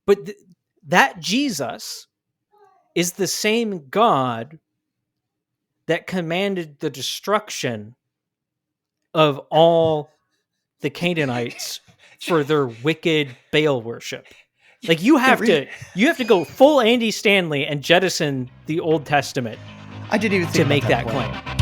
But that Jesus is the same God that commanded the destruction of all the Canaanites for their wicked Baal worship. Like you have to go full Andy Stanley and jettison the Old Testament. I didn't even think to make that point. claim.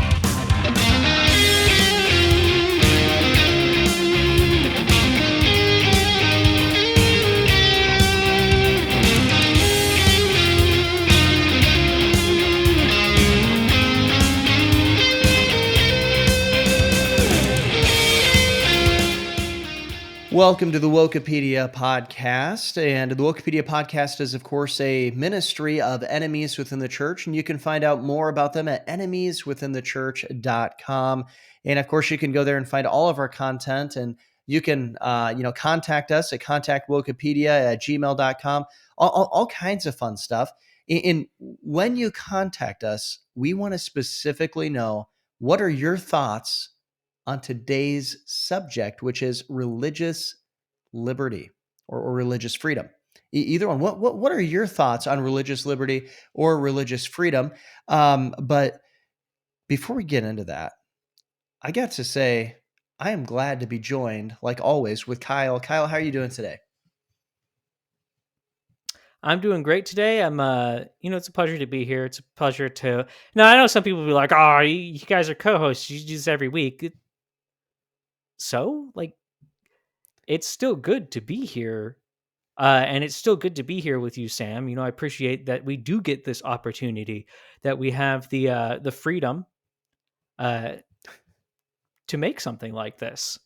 Welcome to the Wokepedia podcast, and the Wokepedia podcast is, of course, a ministry of enemies within the church, and you can find out more about them at enemieswithinthechurch.com. And of course, you can go there and find all of our content, and you can, contact us at contactwokepedia@gmail.com. All kinds of fun stuff. And when you contact us, we want to specifically know what are your thoughts on today's subject, which is religious liberty or religious freedom. Either one. What are your thoughts on religious liberty or religious freedom? But before we get into that, I got to say, I am glad to be joined, like always, with Kyle. Kyle, how are you doing today? I'm doing great today. I'm, it's a pleasure to be here. It's a pleasure to. Now, I know some people will be like, "Oh, you guys are co-hosts. You do this every week." So, like, it's still good to be here, and it's still good to be here with you, Sam. I appreciate that we do get this opportunity, that we have the freedom, to make something like this.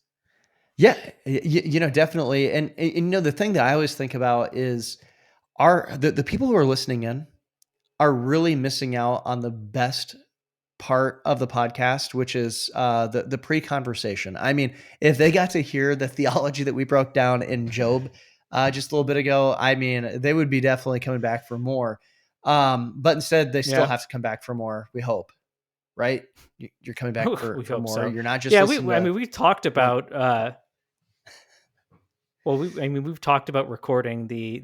Yeah, definitely. And the thing that I always think about is the people who are listening in are really missing out on the best part of the podcast, which is the pre-conversation. I mean, if they got to hear the theology that we broke down in Job just a little bit ago, I mean, they would be definitely coming back for more. But instead, they still have to come back for more. We hope, right? You're coming back for more. So. You're not just we've talked about. We've talked about recording the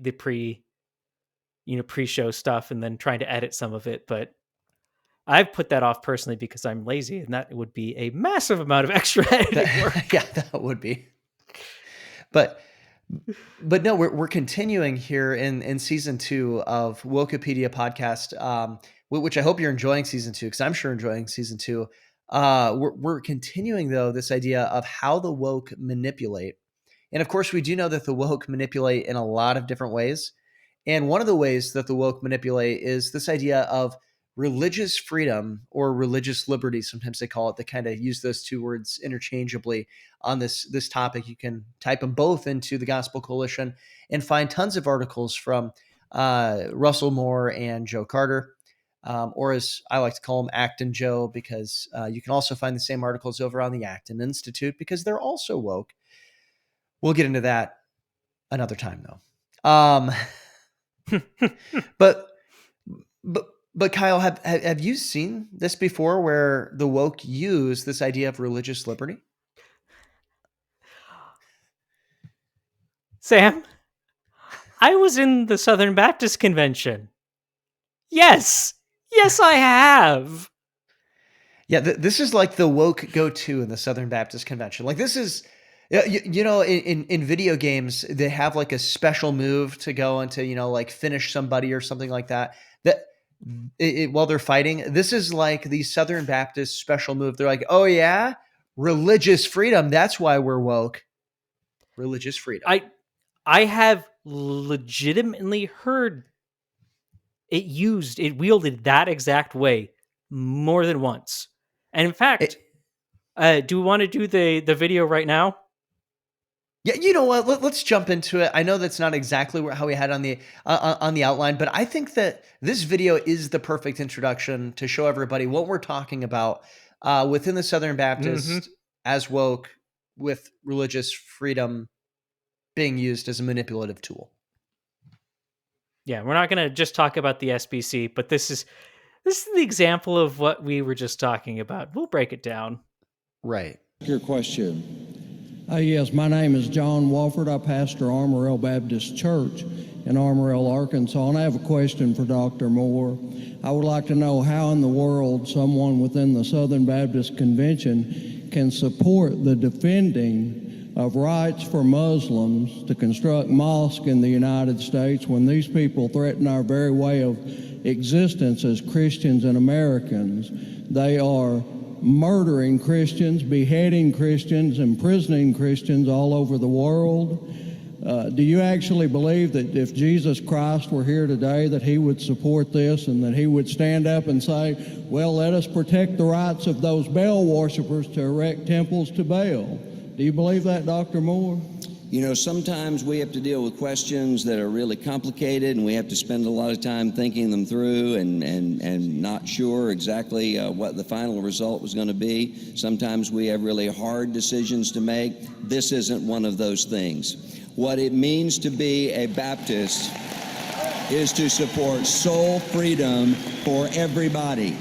pre-show stuff and then trying to edit some of it, but I've put that off personally because I'm lazy, and that would be a massive amount of extra editing work. Yeah, that would be. But no, we're continuing here in season 2 of Wokepedia podcast, which I hope you're enjoying season 2, because I'm sure enjoying season 2. We're continuing though this idea of how the woke manipulate, and of course we do know that the woke manipulate in a lot of different ways. And one of the ways that the woke manipulate is this idea of religious freedom or religious liberty. Sometimes they call it. They kind of use those two words interchangeably on this topic. You can type them both into the Gospel Coalition and find tons of articles from Russell Moore and Joe Carter, or as I like to call them, Acton Joe, because you can also find the same articles over on the Acton Institute because they're also woke. We'll get into that another time, though. But Kyle, have you seen this before, where the woke use this idea of religious liberty? Sam, I was in the Southern Baptist Convention. Yes, I have. Yeah, this is like the woke go-to in the Southern Baptist Convention. Like, this is, in video games, they have like a special move to go into, like finish somebody or something like that. While they're fighting, this is like the Southern Baptist special move. They're like, oh yeah, religious freedom. That's why we're woke. Religious freedom. I have legitimately heard it wielded that exact way more than once. And in fact, do we want to do the video right now? Yeah, you know what? Let's jump into it. I know that's not exactly how we had on the outline, but I think that this video is the perfect introduction to show everybody what we're talking about within the Southern Baptist as woke, with religious freedom being used as a manipulative tool. Yeah, we're not going to just talk about the SBC, but this is the example of what we were just talking about. We'll break it down. Right. Your question. Yes, my name is John Walford. I pastor Armorel Baptist Church in Amarillo, Arkansas, and I have a question for Dr. Moore. I would like to know how in the world someone within the Southern Baptist Convention can support the defending of rights for Muslims to construct mosques in the United States when these people threaten our very way of existence as Christians and Americans. They are murdering Christians, beheading Christians, imprisoning Christians all over the world. Do you actually believe that if Jesus Christ were here today that he would support this and that he would stand up and say, well, let us protect the rights of those Baal worshipers to erect temples to Baal? Do you believe that, Dr. Moore? You know, sometimes we have to deal with questions that are really complicated, and we have to spend a lot of time thinking them through and not sure exactly what the final result was going to be. Sometimes we have really hard decisions to make. This isn't one of those things. What it means to be a Baptist is to support soul freedom for everybody.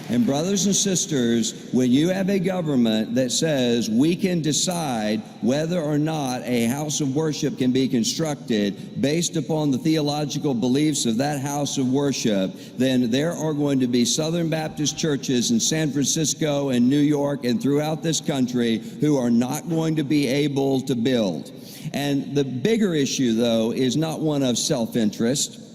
And brothers and sisters, when you have a government that says we can decide whether or not a house of worship can be constructed based upon the theological beliefs of that house of worship, then there are going to be Southern Baptist churches in San Francisco and New York and throughout this country who are not going to be able to build. And the bigger issue, though, is not one of self-interest.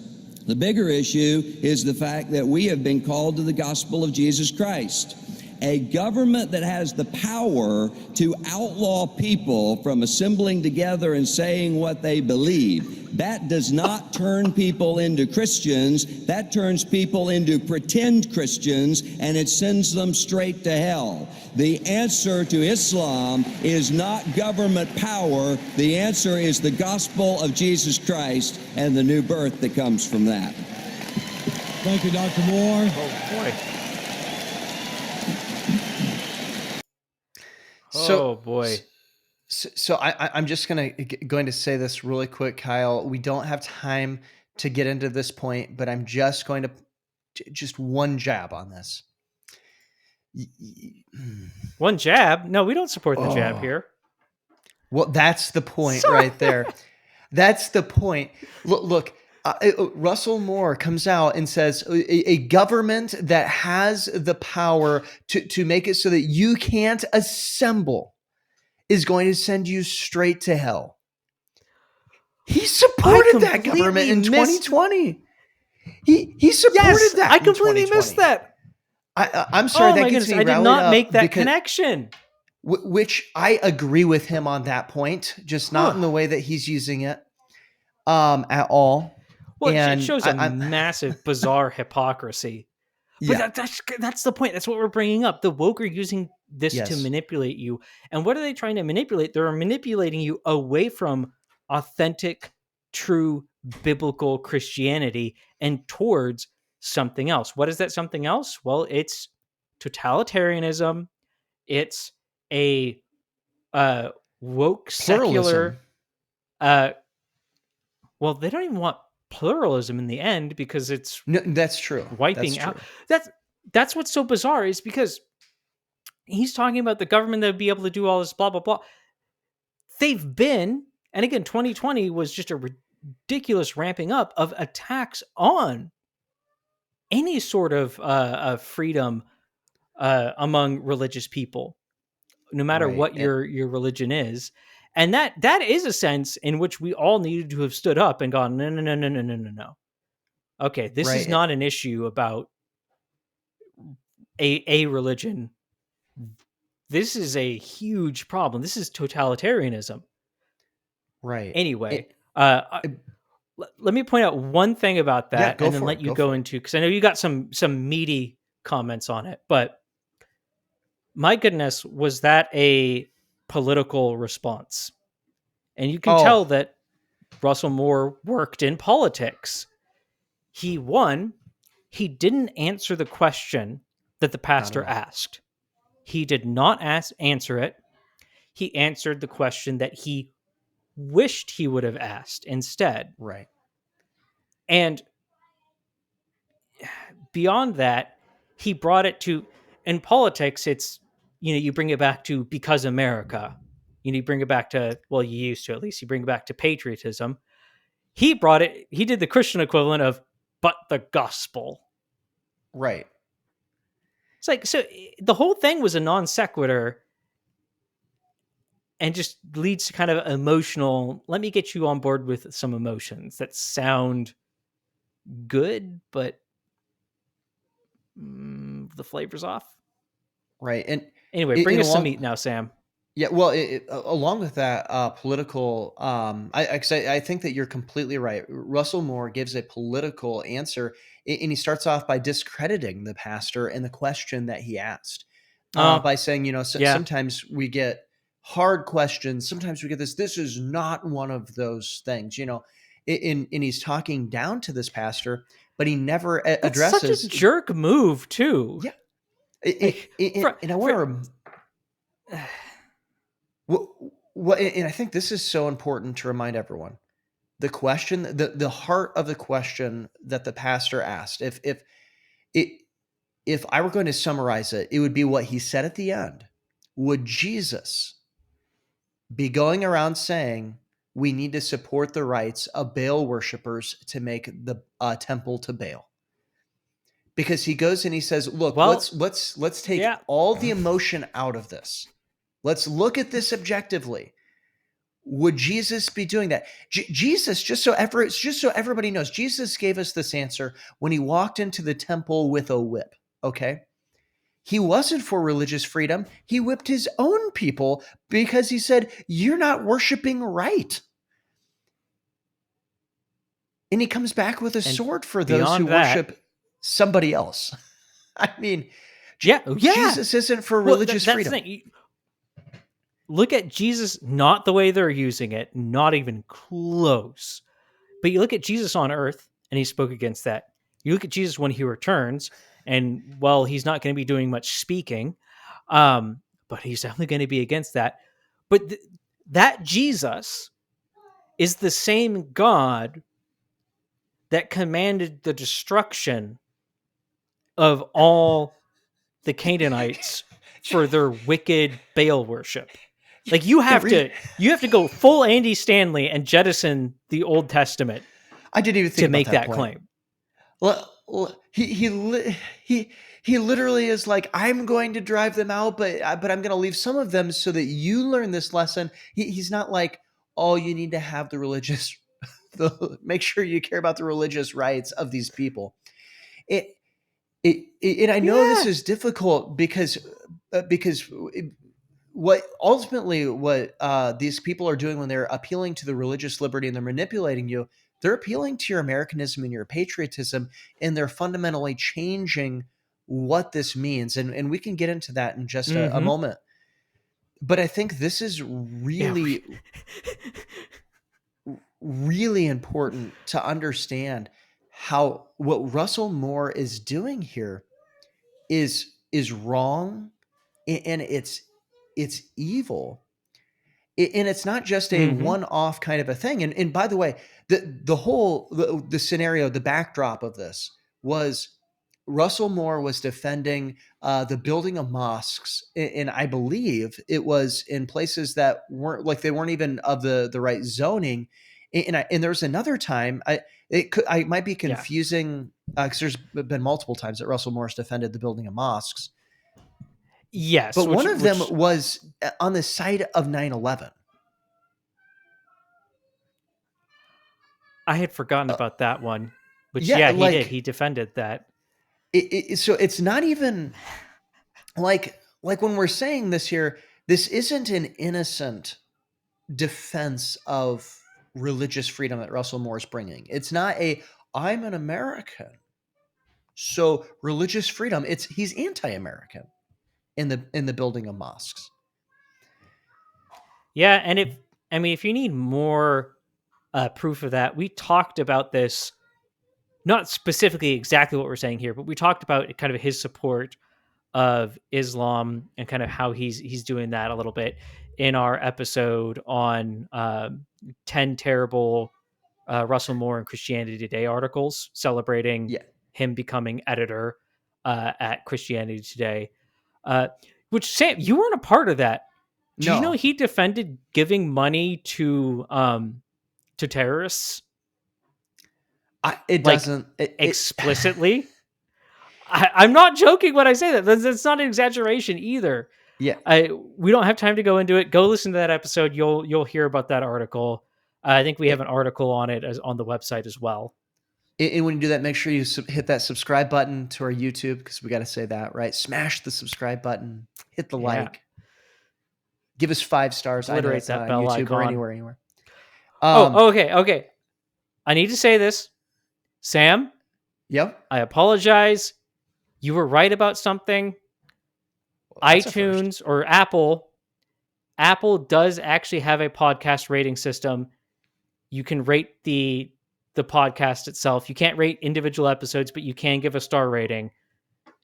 The bigger issue is the fact that we have been called to the gospel of Jesus Christ. A government that has the power to outlaw people from assembling together and saying what they believe, that does not turn people into Christians. That turns people into pretend Christians, and it sends them straight to hell. The answer to Islam is not government power. The answer is the gospel of Jesus Christ and the new birth that comes from that. Thank you, Dr. Moore. Oh, boy. So, boy. So I'm just going to say this really quick, Kyle. We don't have time to get into this point, but I'm just going to just one jab on this. One jab? No, we don't support the jab here. Well, that's the point right there. That's the point. Look, Russell Moore comes out and says a government that has the power to make it so that you can't assemble is going to send you straight to hell. He supported that government in 2020. He supported that. I completely missed that. I'm sorry. Oh, that my gets goodness, me I did rallied not up make that because, connection. Which I agree with him on that point, just not in the way that he's using it at all. Well, and it shows a massive, bizarre hypocrisy. But Yeah. that's the point. That's what we're bringing up. The woke are using this to manipulate you. And what are they trying to manipulate? They're manipulating you away from authentic, true, biblical Christianity and towards something else. What is that something else? Well, it's totalitarianism. It's a woke secular. Well, they don't even want pluralism in the end because it's that's true. Wiping out. That's what's so bizarre is because he's talking about the government that would be able to do all this blah blah blah. They've been, and again, 2020 was just a ridiculous ramping up of attacks on any sort of freedom among religious people, no matter what your religion is. And that is a sense in which we all needed to have stood up and gone, no. Okay, this is not an issue about a religion. This is a huge problem. This is totalitarianism. Right. Anyway, let me point out one thing about that and then let you go into, because I know you got some meaty comments on it, but my goodness, was that a political response? And you can tell that Russell Moore worked in politics. He didn't answer the question that the pastor asked. He did not answer it. He answered the question that he wished he would have asked instead. Right. And beyond that, he brought it to, in politics, it's, you bring it back to because America. You bring it back to, well, you used to at least, you bring it back to patriotism. he brought it. He did the Christian equivalent of "but the gospel." Right. It's like, so the whole thing was a non sequitur and just leads to kind of emotional. Let me get you on board with some emotions that sound good, but the flavor's off. Right. And Anyway, bring us some meat now, Sam. Yeah, well, along with that, political, I think that you're completely right. Russell Moore gives a political answer, and he starts off by discrediting the pastor and the question that he asked, by saying, yeah. sometimes we get hard questions, sometimes we get this. This is not one of those things, and he's talking down to this pastor, but he never That's such a addresses. jerk move, too. Yeah, Like, and I want to. What, and I think this is so important to remind everyone. The question, the heart of the question that the pastor asked, if I were going to summarize it, it would be what he said at the end. Would Jesus be going around saying we need to support the rights of Baal worshipers to make the temple to Baal? Because he goes and he says, "Look, well, let's take all the emotion out of this. Let's look at this objectively. Would Jesus be doing that?" Jesus, just so everybody knows, Jesus gave us this answer when he walked into the temple with a whip. Okay, he wasn't for religious freedom. He whipped his own people because he said, "You're not worshiping right." And he comes back with a sword for those who worship somebody else. I mean, Jesus isn't for religious freedom. The thing. Look at Jesus, not the way they're using it, not even close. But you look at Jesus on earth, and he spoke against that. You look at Jesus when he returns, and well, he's not going to be doing much speaking, but he's definitely going to be against that. But that Jesus is the same God that commanded the destruction of all the Canaanites for their wicked Baal worship. Like you have to go full Andy Stanley and jettison the Old Testament. I didn't even think to about make that point. claim. Well, he literally is like, I'm going to drive them out, but I'm going to leave some of them so that you learn this lesson. He's not like, oh, you need to have the religious, make sure you care about the religious rights of these people. And I know this is difficult because what these people are doing when they're appealing to the religious liberty and they're manipulating you, they're appealing to your Americanism and your patriotism, and they're fundamentally changing what this means. And we can get into that in just a moment. But I think this is really, really important to understand how what Russell Moore is doing here is wrong, and it's evil. And it's not just a one-off kind of a thing. And by the way, the whole the scenario, the backdrop of this was Russell Moore was defending the building of mosques, and I believe it was in places that they weren't even of the right zoning. And there was another time I might be confusing because there's been multiple times that Russell Moore's defended the building of mosques. Yes, but one of them was on the side of 9/11. I had forgotten about that one. But he did. He defended that. So it's not even like when we're saying this here, this isn't an innocent defense of religious freedom that Russell Moore is bringing. It's not I'm an American, so religious freedom. He's anti-American in the building of mosques. Yeah, and if you need more proof of that, we talked about this, not specifically exactly what we're saying here, but we talked about kind of his support of Islam and kind of how he's doing that a little bit in our episode on 10 terrible Russell Moore and Christianity Today articles celebrating him becoming editor at Christianity Today. Which, Sam, you weren't a part of that. Do you know he defended giving money to terrorists? It like doesn't explicitly. I'm not joking when I say that. That's not an exaggeration either. Yeah. We don't have time to go into it. Go listen to that episode. You'll hear about that article. I think we have an article on it on the website as well. And when you do that, make sure you hit that subscribe button to our YouTube, because we got to say that, right? Smash the subscribe button, hit the like, give us 5 stars. I know Obliterate that's not that on bell YouTube or icon. anywhere. Okay. I need to say this, Sam. Yep. I apologize. You were right about something. Well, that's a first. iTunes or Apple does actually have a podcast rating system. You can rate the podcast itself. You can't rate individual episodes, but you can give a star rating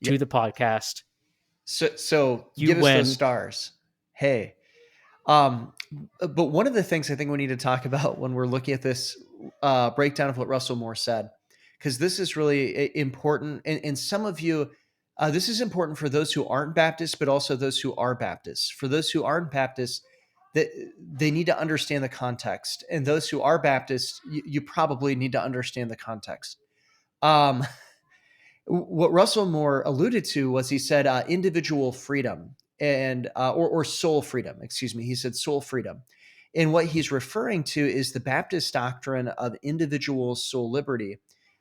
to the podcast. So You give us win. those stars. Hey. But one of the things I think we need to talk about when we're looking at this breakdown of what Russell Moore said, because this is really important. And some of you, this is important for those who aren't Baptists, but also those who are Baptists. For those who aren't Baptists, that they need to understand the context. And those who are Baptists, you probably need to understand the context. What Russell Moore alluded to was, he said individual freedom and or soul freedom. Excuse me. He said soul freedom. And what he's referring to is the Baptist doctrine of individual soul liberty,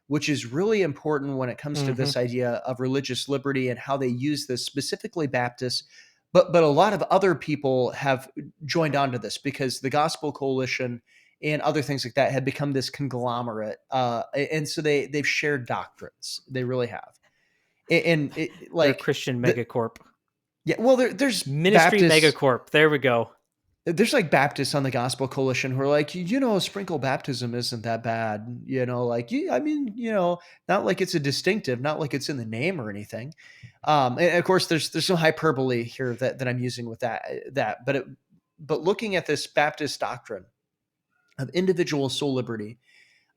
which is really important when it comes to this idea of religious liberty and how they use this, specifically Baptists. But a lot of other people have joined onto this, because the Gospel Coalition and other things like that have become this conglomerate. And so they've shared doctrines. They really have. And They're Christian megacorp. Yeah, well, there's ministry Baptists, megacorp. There we go. There's like Baptists on the Gospel Coalition who are like, sprinkle baptism isn't that bad. Not like it's a distinctive, not like it's in the name or anything. And of course, there's some hyperbole here that I'm using with that. But looking at this Baptist doctrine of individual soul liberty,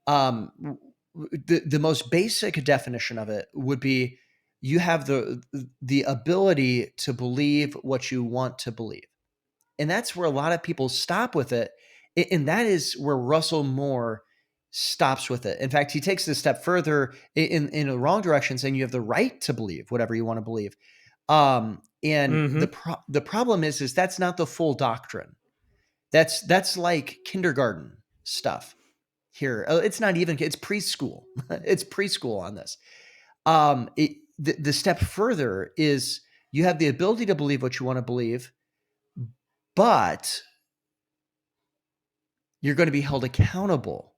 the most basic definition of it would be, you have the ability to believe what you want to believe. And that's where a lot of people stop with it. And that is where Russell Moore stops with it. In fact, he takes it a step further in the wrong direction, saying you have the right to believe whatever you want to believe. The problem is that's not the full doctrine. That's like kindergarten stuff here. It's not even, it's preschool. It's preschool on this. The step further is, you have the ability to believe what you want to believe, but you're going to be held accountable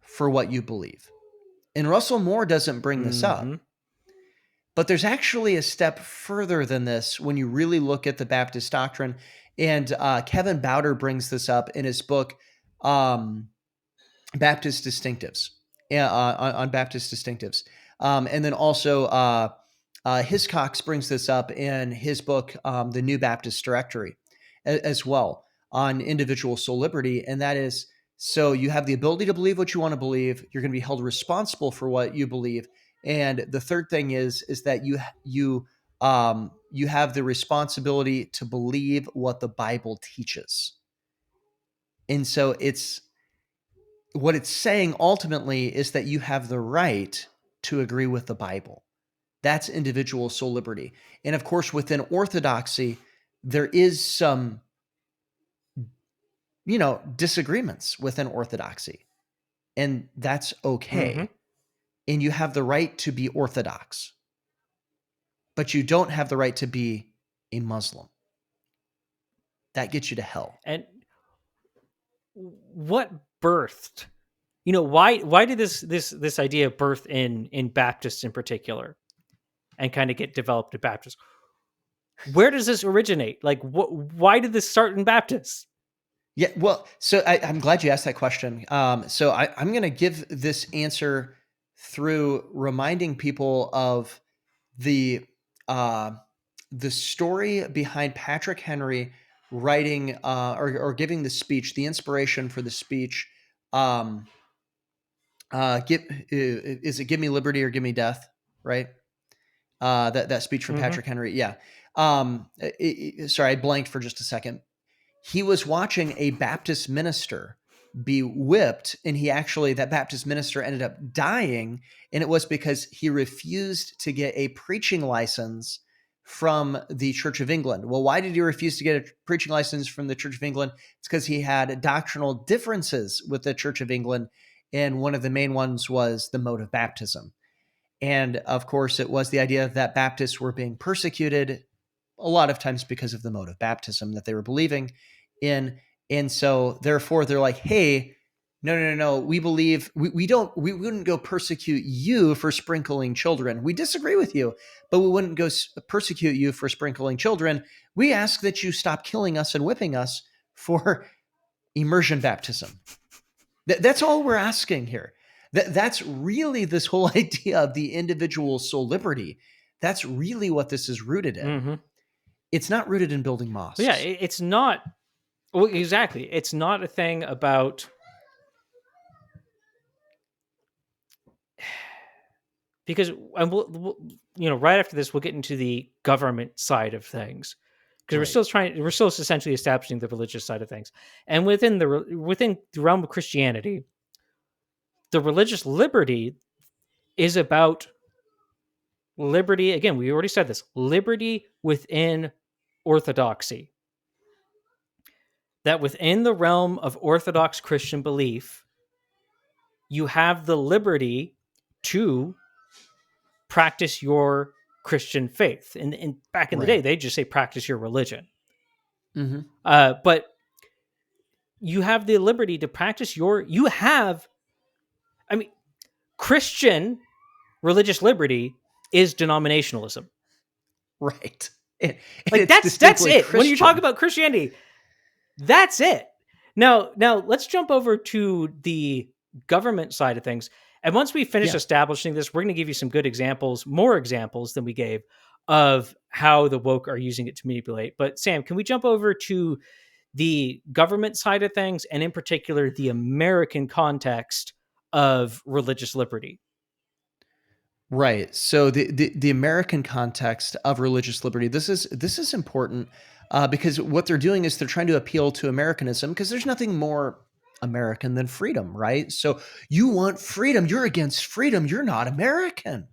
for what you believe. And Russell Moore doesn't bring this up. But there's actually a step further than this when you really look at the Baptist doctrine. And Kevin Bowder brings this up in his book, Baptist Distinctives, on Baptist Distinctives. And then also Hiscox brings this up in his book, The New Baptist Directory, as well, on individual soul liberty. And that is, so you have the ability to believe what you want to believe. You're going to be held responsible for what you believe. And the third thing is that you have the responsibility to believe what the Bible teaches. And so what it's saying ultimately is that you have the right to agree with the Bible. That's individual soul liberty. And of course, within Orthodoxy, there is some, disagreements within Orthodoxy, and that's okay. And you have the right to be Orthodox, but you don't have the right to be a Muslim. That gets you to hell. And what birthed, why did this idea birth in Baptists in particular, and kind of get developed in Baptists? Where does this originate? Like, why did this start in Baptists? Yeah, well, so I'm glad you asked that question. So I'm going to give this answer through reminding people of the story behind Patrick Henry writing or giving the speech, the inspiration for the speech. Is it "Give Me Liberty or Give Me Death"? Right. That speech from Patrick Henry. Yeah. Sorry, I blanked for just a second. He was watching a Baptist minister be whipped, and that Baptist minister ended up dying, and it was because he refused to get a preaching license from the Church of England. Well, why did he refuse to get a preaching license from the Church of England? It's because he had doctrinal differences with the Church of England, and one of the main ones was the mode of baptism. And of course, it was the idea that Baptists were being persecuted a lot of times because of the mode of baptism that they were believing in. And so therefore they're like, hey, no. We believe we wouldn't go persecute you for sprinkling children. We disagree with you, but we wouldn't go persecute you for sprinkling children. We ask that you stop killing us and whipping us for immersion baptism. That's all we're asking here. That's really this whole idea of the individual soul liberty. That's really what this is rooted in. Mm-hmm. It's not rooted in building mosques. Yeah, it's not. Well, exactly. It's not a thing about. Because, and we'll right after this, we'll get into the government side of things, because we're still essentially establishing the religious side of things, and within the realm of Christianity, the religious liberty is about liberty. Again, we already said this: liberty within orthodoxy. That within the realm of Orthodox Christian belief, you have the liberty to practice your Christian faith. And back in the day, they just say practice your religion. Mm-hmm. But you have the liberty to practice Christian religious liberty is denominationalism. Right. And like that's it. Christian. When you talk about Christianity, that's it. Now let's jump over to the government side of things. And once we finish establishing this, we're going to give you some good examples, more examples than we gave, of how the woke are using it to manipulate. But Sam, can we jump over to the government side of things, and in particular, the American context of religious liberty? Right. So the American context of religious liberty, this is important because what they're doing is they're trying to appeal to Americanism, because there's nothing more American than freedom, right? So you want freedom, you're against freedom, you're not American.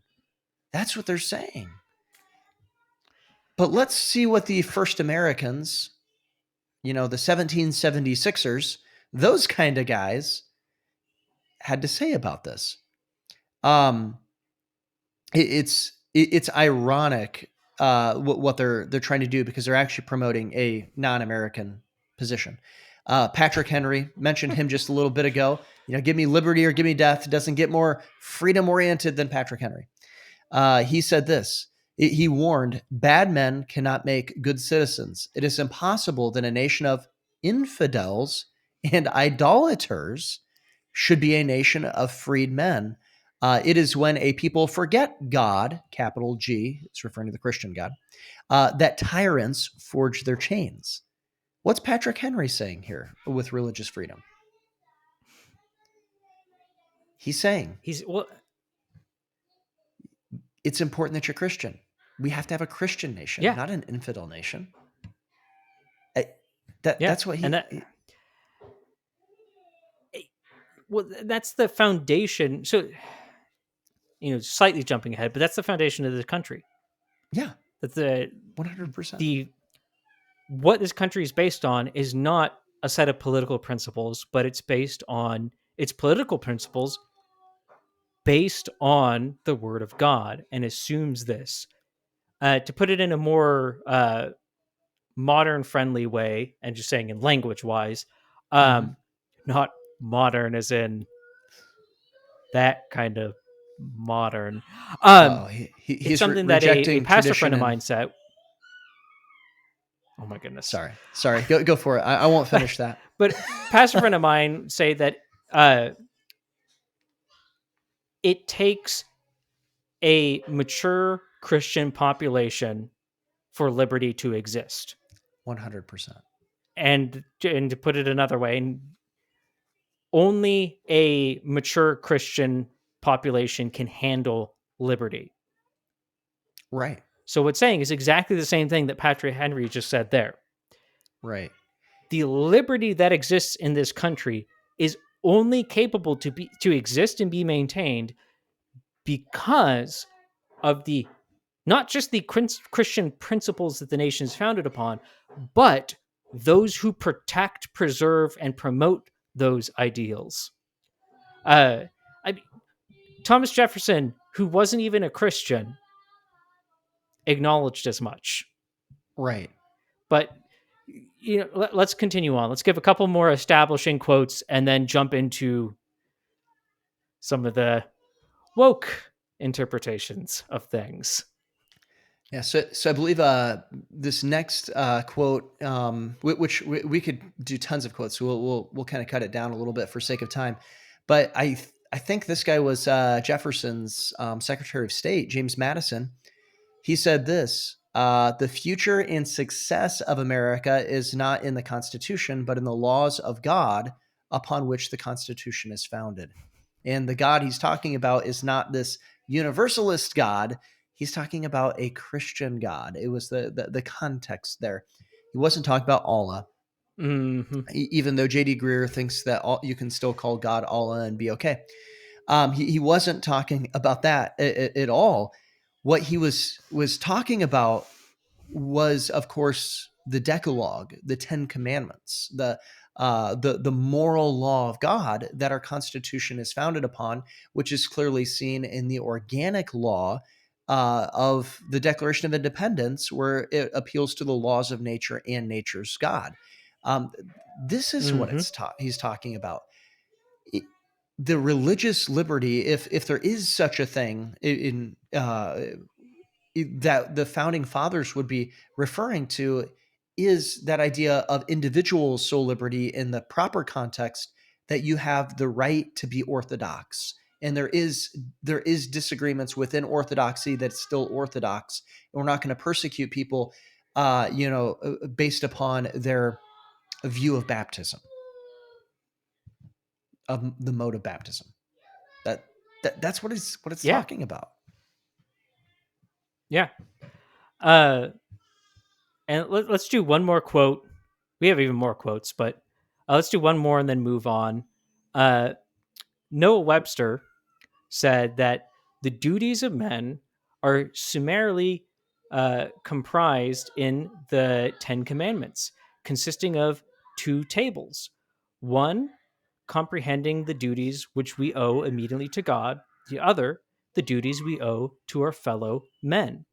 That's what they're saying. But let's see what the first Americans, the 1776ers, those kind of guys, had to say about this. It's ironic what they're trying to do, because they're actually promoting a non-American position. Patrick Henry, mentioned him just a little bit ago. Give me liberty or give me death. Doesn't get more freedom oriented than Patrick Henry. He said this. He warned, bad men cannot make good citizens. It is impossible that a nation of infidels and idolaters should be a nation of freed men. It is when a people forget God, capital G, it's referring to the Christian God, that tyrants forge their chains. What's Patrick Henry saying here with religious freedom? He's saying it's important that you're Christian. We have to have a Christian nation, not an infidel nation. That's what that's the foundation. So, slightly jumping ahead, but that's the foundation of the country. Yeah. That's the 100%. What this country is based on is not a set of political principles, but it's based on its political principles based on the word of God, and assumes this. To put it in a more modern friendly way, and just saying in language wise, not modern as in that kind of modern. He's it's something that a pastor friend of mine said. Oh my goodness. Sorry. Go for it. I won't finish that. But pastor friend of mine say that it takes a mature Christian population for liberty to exist. 100%. And to put it another way, only a mature Christian population can handle liberty. Right. So what's saying is exactly the same thing that Patrick Henry just said there. Right. The liberty that exists in this country is only capable to exist and be maintained because of the not just the Christian principles that the nation is founded upon, but those who protect, preserve, and promote those ideals. I mean, Thomas Jefferson, who wasn't even a Christian, acknowledged as much. Right. But let's continue on. Let's give a couple more establishing quotes and then jump into some of the woke interpretations of things. Yeah, so I believe this next quote, which we could do tons of quotes, so we'll kind of cut it down a little bit for sake of time. But I think this guy was Jefferson's Secretary of State, James Madison. He said this: "The future and success of America is not in the Constitution, but in the laws of God upon which the Constitution is founded." And the God he's talking about is not this universalist God. He's talking about a Christian God. It was the context there. He wasn't talking about Allah, even though J.D. Greer thinks that you can still call God Allah and be okay. He wasn't talking about that at all. What he was talking about was, of course, the Decalogue, the Ten Commandments, the moral law of God that our Constitution is founded upon, which is clearly seen in the organic law of the Declaration of Independence, where it appeals to the laws of nature and nature's God. This is what he's talking about. The religious liberty, if there is such a thing in that the founding fathers would be referring to, is that idea of individual soul liberty in the proper context, that you have the right to be orthodox. And there is disagreements within orthodoxy that's still orthodox. And we're not going to persecute people, based upon their view of baptism, of the mode of baptism. That's what it's talking about. Yeah. And let's do one more quote. We have even more quotes, but let's do one more and then move on. Noah Webster said that the duties of men are summarily comprised in the Ten Commandments, consisting of two tables. One, comprehending the duties which we owe immediately to God. The other, the duties we owe to our fellow men.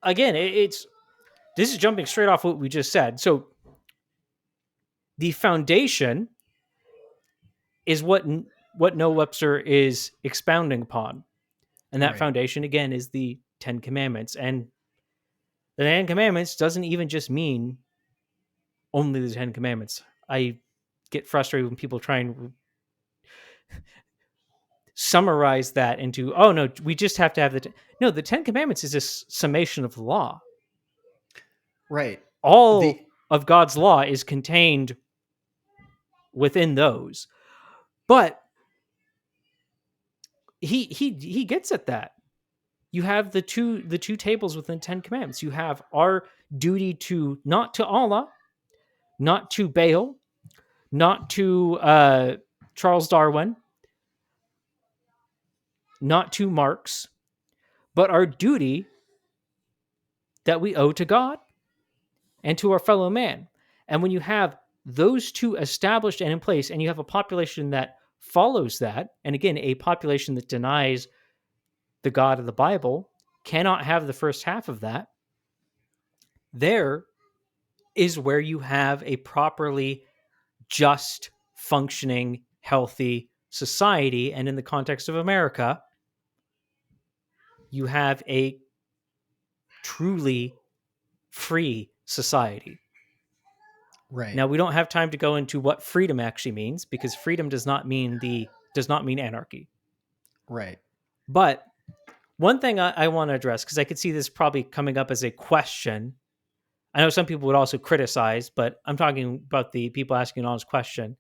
Again, this is jumping straight off what we just said. So the foundation is what Noah Webster is expounding upon. And that foundation, again, is the Ten Commandments. And the Ten Commandments doesn't even just mean only the Ten Commandments. I get frustrated when people try and summarize that into, oh, no, we just have to have no, the Ten Commandments is a summation of the law. Right. All of God's law is contained within those. But he gets at that. You have the two tables within 10 commandments. You have our duty to not to Allah, not to Baal, not to Charles Darwin, not to Marx, but our duty that we owe to God and to our fellow man. And when you have those two established and in place, and you have a population that follows that, and again, a population that denies the God of the Bible cannot have the first half of that, there is where you have a properly just, functioning, healthy society. And in the context of America, you have a truly free society. Right. Now, we don't have time to go into what freedom actually means, because freedom does not mean anarchy. Right. But one thing I want to address, because I could see this probably coming up as a question. I know some people would also criticize, but I'm talking about the people asking an honest question.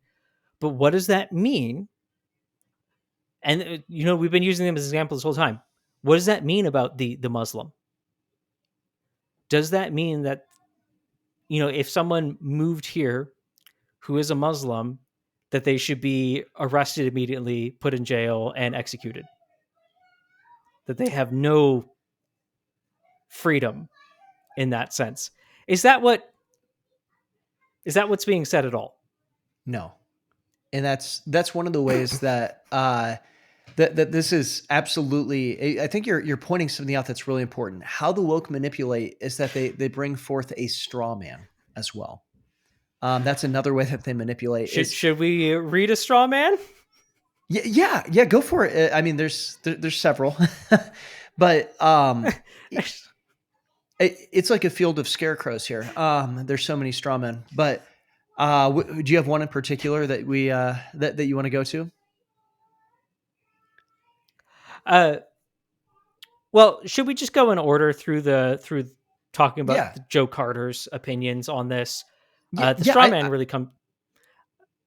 But what does that mean? And, we've been using them as examples this whole time. What does that mean about the Muslim? Does that mean that, if someone moved here who is a Muslim, that they should be arrested immediately, put in jail, and executed. That they have no freedom in that sense. Is that what's being said at all? No. And that's one of the ways that that this is absolutely. I think you're pointing something out that's really important. How the woke manipulate is that they bring forth a straw man as well. That's another way that they manipulate. Should we read a straw man? Yeah, go for it. I mean, there's several, but it's like a field of scarecrows here. There's so many straw men, but do you have one in particular that we that you want to go to? Well, should we just go in order through talking about Yeah, Joe Carter's opinions on this? yeah, The yeah. straw man really kind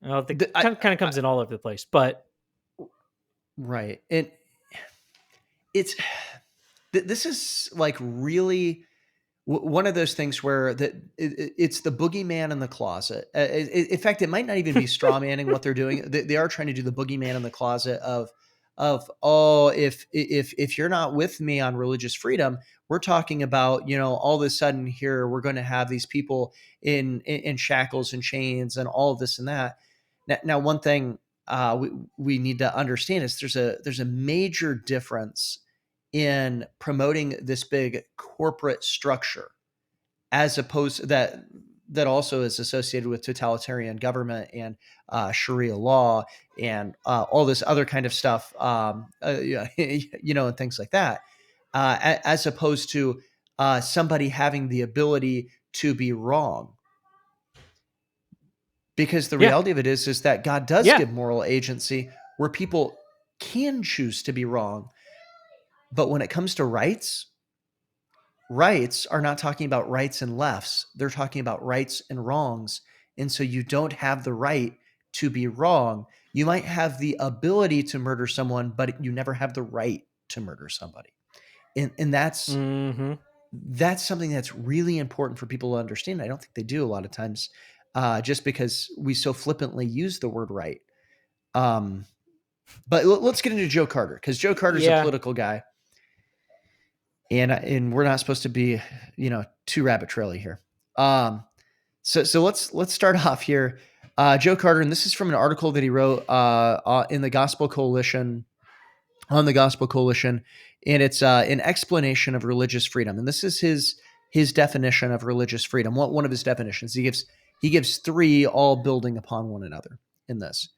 of comes in all over the place, but Right, and it's this is like really one of those things where it's the boogeyman in the closet. In fact, it might not even be straw manning what they're doing. They are trying to do the boogeyman in the closet of oh, if you're not with me on religious freedom, we're talking about, all of a sudden here we're going to have these people in shackles and chains and all of this and that. Now one thing we need to understand is there's a major difference in promoting this big corporate structure as opposed that also is associated with totalitarian government and Sharia law and all this other kind of stuff, and things like that, as opposed to somebody having the ability to be wrong. Because the yeah, reality of it is that God does yeah, give moral agency where people can choose to be wrong. But when it comes to rights are not talking about rights and lefts. They're talking about rights and wrongs. And so you don't have the right to be wrong. You might have the ability to murder someone, but you never have the right to murder somebody. And mm-hmm. that's something that's really important for people to understand. I don't think they do a lot of times, just because we so flippantly use the word right. But let's get into Joe Carter, because Joe Carter's a Yeah. political guy. And we're not supposed to be, too rabbit traily here. So let's start off here. Joe Carter, and this is from an article that he wrote in the Gospel Coalition, on the Gospel Coalition, and it's an explanation of religious freedom. And this is his definition of religious freedom. One of his definitions. He gives three, all building upon one another in this.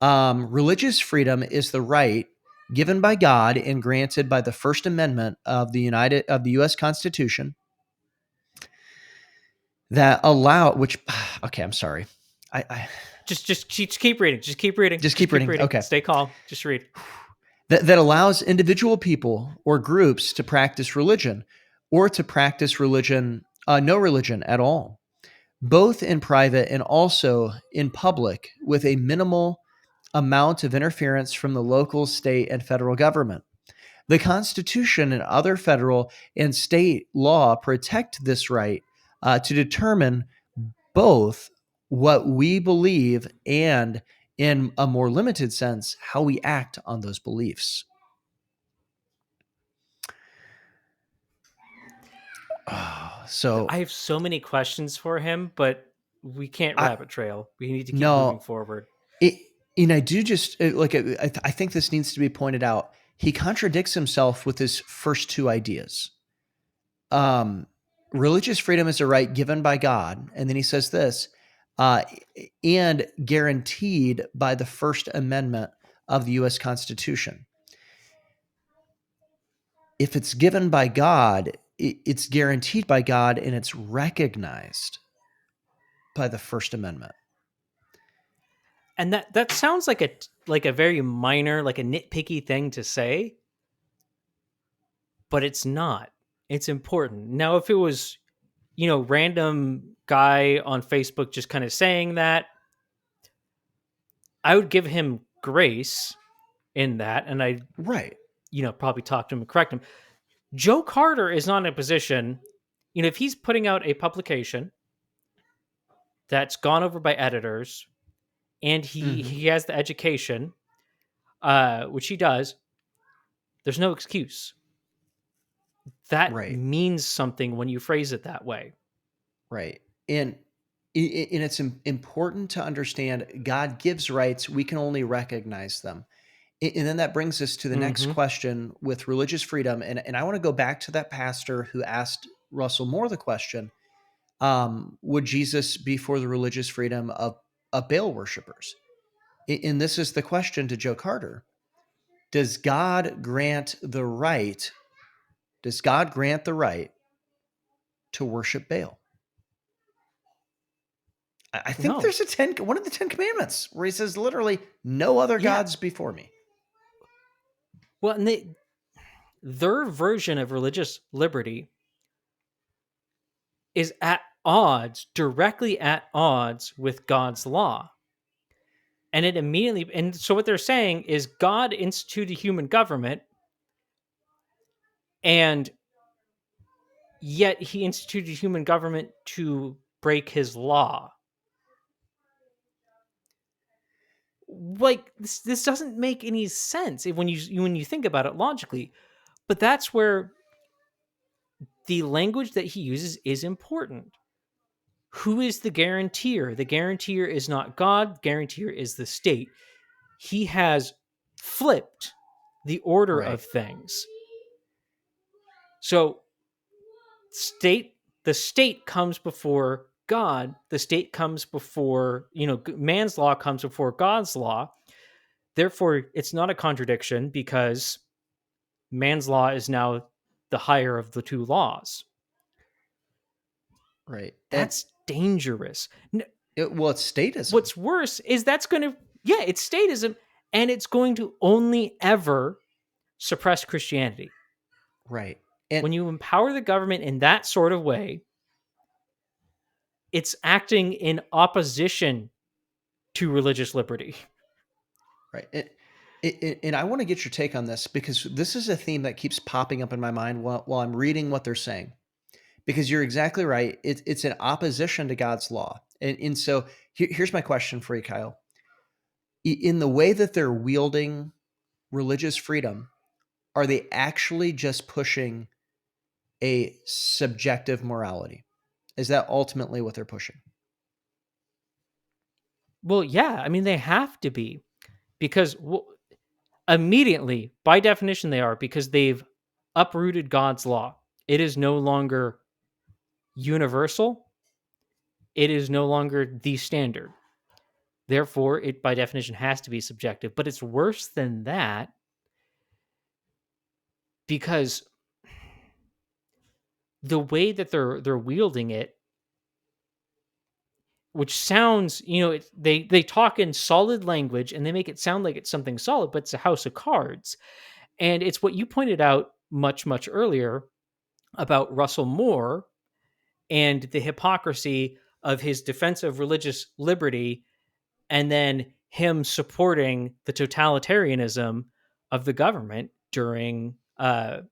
Religious freedom is the right given by God and granted by the First Amendment of the U.S. Constitution that allow which. Okay, I'm sorry. I Just keep reading. Just keep reading. just keep reading. Okay, Stay calm. Just read. that allows individual people or groups to practice religion, or to practice religion, no religion at all, both in private and also in public, with a minimal amount of interference from the local, state, and federal government. The Constitution and other federal and state law protect this right to determine both what we believe and, in a more limited sense, how we act on those beliefs. So I have so many questions for him, but we can't I, rabbit trail. We need to keep moving no, forward. and I do just I think this needs to be pointed out. He contradicts himself with his first two ideas. Religious freedom is a right given by God, and then he says this, uh, and guaranteed by the First Amendment of the U.S. Constitution. If it's given by God, it's guaranteed by God, and it's recognized by the First Amendment. And that sounds like a very minor, like a nitpicky thing to say, but it's not. It's important. Now, if it was, random guy on Facebook just kind of saying that, I would give him grace in that, and I, Right. probably talk to him and correct him. Joe Carter is not in a position, if he's putting out a publication that's gone over by editors, and he has the education, which he does, there's no excuse. That Right. means something when you phrase it that way. Right. And it's important to understand God gives rights. We can only recognize them. And then that brings us to the next Mm-hmm. question with religious freedom. And I want to go back to that pastor who asked Russell Moore the question, would Jesus be for the religious freedom of Baal worshipers? And this is the question to Joe Carter. Does God grant the right? Does God grant the right to worship Baal? I think No. there's one of the 10 commandments where he says literally no other Yeah. gods before me. Well, and their version of religious liberty is at odds, directly at odds with God's law. And it immediately, and so what they're saying is God instituted human government, and yet he instituted human government to break his law. Like this doesn't make any sense when you think about it logically. But that's where the language that he uses is important. Who is the guarantor? The guarantor is not God, guarantor is the state. He has flipped the order Right. of things. So the state comes before God, the state comes before, man's law comes before God's law. Therefore, it's not a contradiction because man's law is now the higher of the two laws. Right. And That's dangerous. it's statism. What's worse is it's statism, and it's going to only ever suppress Christianity. Right. And When you empower the government in that sort of way, it's acting in opposition to religious liberty. right. And I want to get your take on this because this is a theme that keeps popping up in my mind while I'm reading what they're saying. Because you're exactly right. It's in opposition to God's law. And so here's my question for you, Kyle. In the way that they're wielding religious freedom, are they actually just pushing a subjective morality? Is that ultimately what they're pushing? Well, yeah, I mean, they have to be because immediately, by definition, they are because they've uprooted God's law. It is no longer universal, it is no longer the standard. Therefore, it by definition has to be subjective. But it's worse than that because the way that they're wielding it, which sounds, they talk in solid language and they make it sound like it's something solid, but it's a house of cards. And it's what you pointed out much earlier about Russell Moore and the hypocrisy of his defense of religious liberty and then him supporting the totalitarianism of the government during all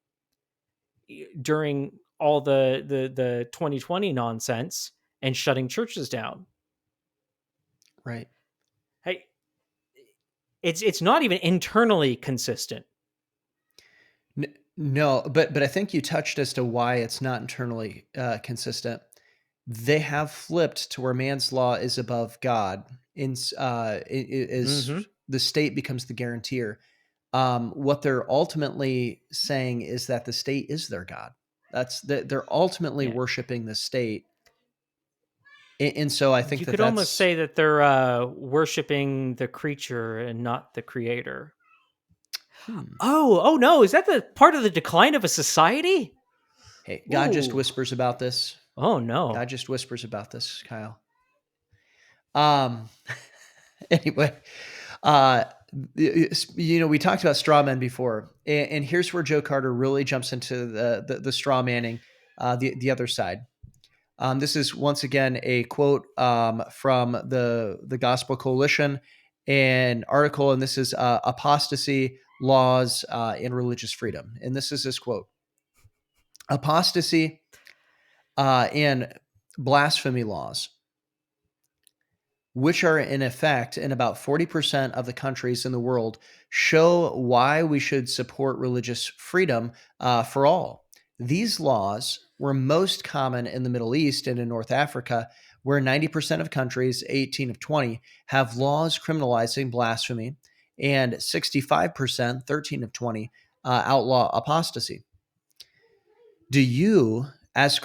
the 2020 nonsense and shutting churches down. Right. Hey, it's not even internally consistent. No, but I think you touched as to why it's not internally consistent. They have flipped to where man's law is above God. Is Mm-hmm. the state becomes the guarantor. What they're ultimately saying is that the state is their God. They're ultimately Yeah. worshiping the state, and so I think You that could almost that's say that they're worshiping the creature and not the creator. hmm. Oh no! Is that the part of the decline of a society? Hey, God just Ooh. whispers about this. Oh no. God just whispers about this, Kyle. Um. Anyway, uh, we talked about straw men before, and here's where Joe Carter really jumps into the straw manning, the other side. This is once again a quote from the Gospel Coalition, an article, and this is apostasy, laws, and religious freedom. And this is this quote: apostasy and blasphemy laws which are in effect in about 40% of the countries in the world, show why we should support religious freedom for all. These laws were most common in the Middle East and in North Africa, where 90% of countries, 18 of 20, have laws criminalizing blasphemy, and 65%, 13 of 20, outlaw apostasy. Do you, as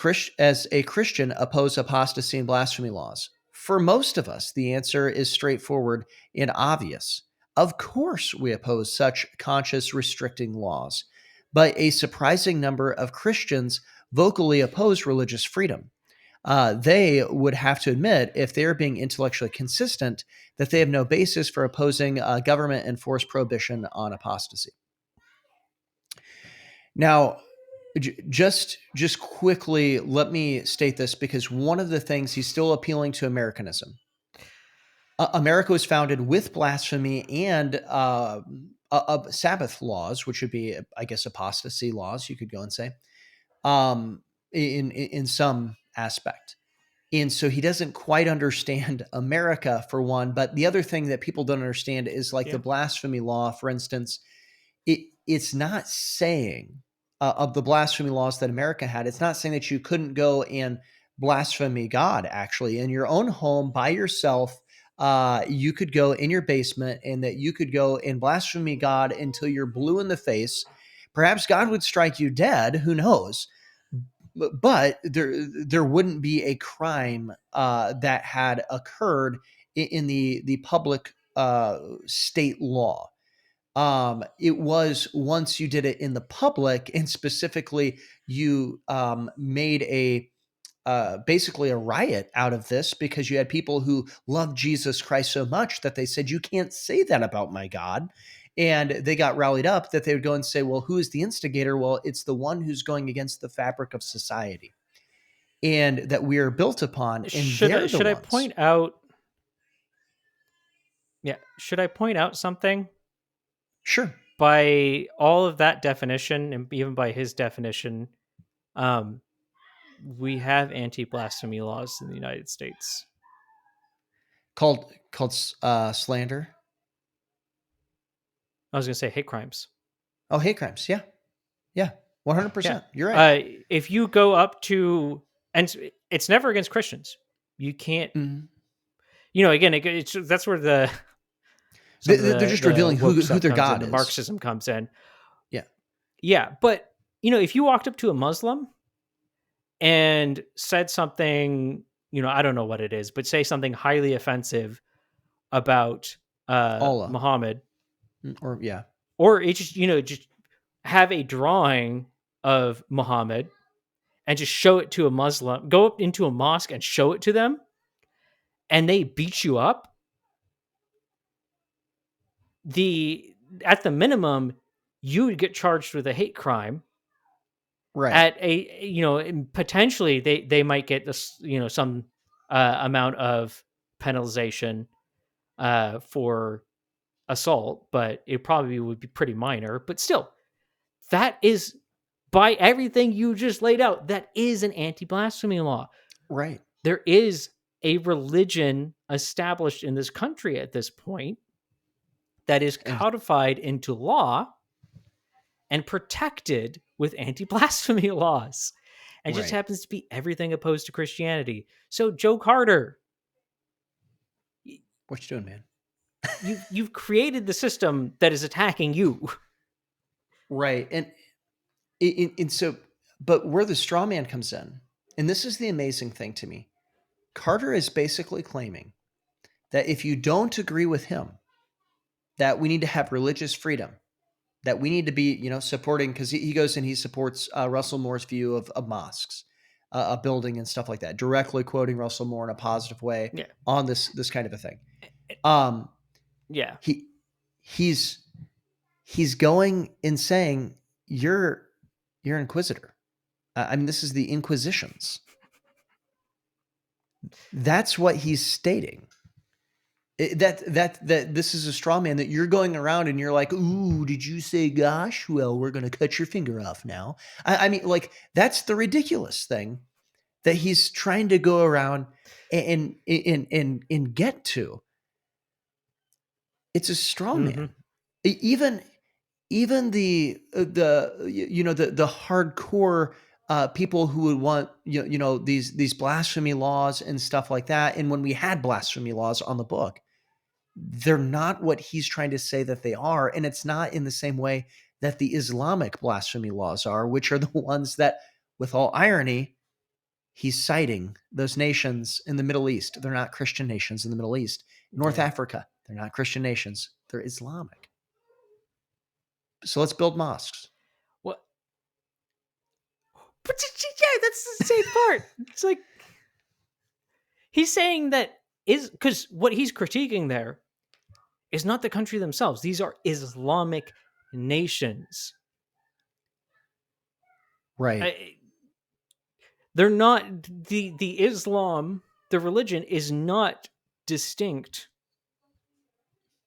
a Christian, oppose apostasy and blasphemy laws? For most of us, the answer is straightforward and obvious. Of course, we oppose such conscious restricting laws, but a surprising number of Christians vocally oppose religious freedom. They would have to admit, if they are being intellectually consistent, that they have no basis for opposing government enforced prohibition on apostasy. Now, just quickly, let me state this, because one of the things, he's still appealing to Americanism. America was founded with blasphemy and Sabbath laws, which would be, I guess, apostasy laws, you could go and say, in some aspect. And so he doesn't quite understand America, for one. But the other thing that people don't understand is, like, the blasphemy law, for instance, it's not saying of the blasphemy laws that America had, it's not saying that you couldn't go and blaspheme God, actually, in your own home by yourself. You could go in your basement, and that you could go and blaspheme God until you're blue in the face. Perhaps God would strike you dead. Who knows? But there wouldn't be a crime that had occurred in the public state law. It was once you did it in the public, and specifically you made a basically a riot out of this, because you had people who loved Jesus Christ so much that they said, you can't say that about my God. And they got rallied up, that they would go and say, well, who is the instigator? Well, it's the one who's going against the fabric of society and that we are built upon. And Should they're I, the should I ones. point out? Yeah, should I point out something? Sure. By all of that definition, and even by his definition, we have anti-blasphemy laws in the United States. Called slander. I was going to say hate crimes. Oh, hate crimes. Yeah. 100%. Yeah. You're right. If you go up to, and it's never against Christians. You can't. Mm-hmm. Again, that's where they're just revealing who their God is. The Marxism comes in. Yeah. But if you walked up to a Muslim and said something, I don't know what it is, but say something highly offensive about Allah. Muhammad, or it just have a drawing of Muhammad and just show it to a Muslim, go up into a mosque and show it to them, and they beat you up. At the minimum, you would get charged with a hate crime. Right. At a potentially they might get this some amount of penalization for assault, but it probably would be pretty minor. But still, that is, by everything you just laid out, that is an anti-blasphemy law. Right. There is a religion established in this country at this point that is codified into law and protected with anti-blasphemy laws, and just happens to be everything opposed to Christianity. So, Joe Carter, what you doing, man? you've created the system that is attacking you. Right. And so, but where the straw man comes in, and this is the amazing thing to me, Carter is basically claiming that if you don't agree with him, that we need to have religious freedom, that we need to be, supporting, because he goes and he supports Russell Moore's view of mosques, a building and stuff like that, directly quoting Russell Moore in a positive way on this kind of a thing. He's going and saying, you're an inquisitor. This is the Inquisitions. That's what he's stating. That this is a straw man, that you're going around and you're like, ooh, did you say gosh? Well, we're going to cut your finger off now. That's the ridiculous thing, that he's trying to go around and get to. It's a straw Mm-hmm. man. Even the hardcore people who would want these blasphemy laws and stuff like that. And when we had blasphemy laws on the book, they're not what he's trying to say that they are, and it's not in the same way that the Islamic blasphemy laws are, which are the ones that, with all irony, he's citing those nations in the Middle East. They're not Christian nations in the Middle East. North Yeah. Africa, they're not Christian nations. They're Islamic. So let's build mosques. What? But yeah, that's the same part. It's like he's saying that is because what he's critiquing there is not the country themselves. These are Islamic nations. Right. They're not the Islam. The religion is not distinct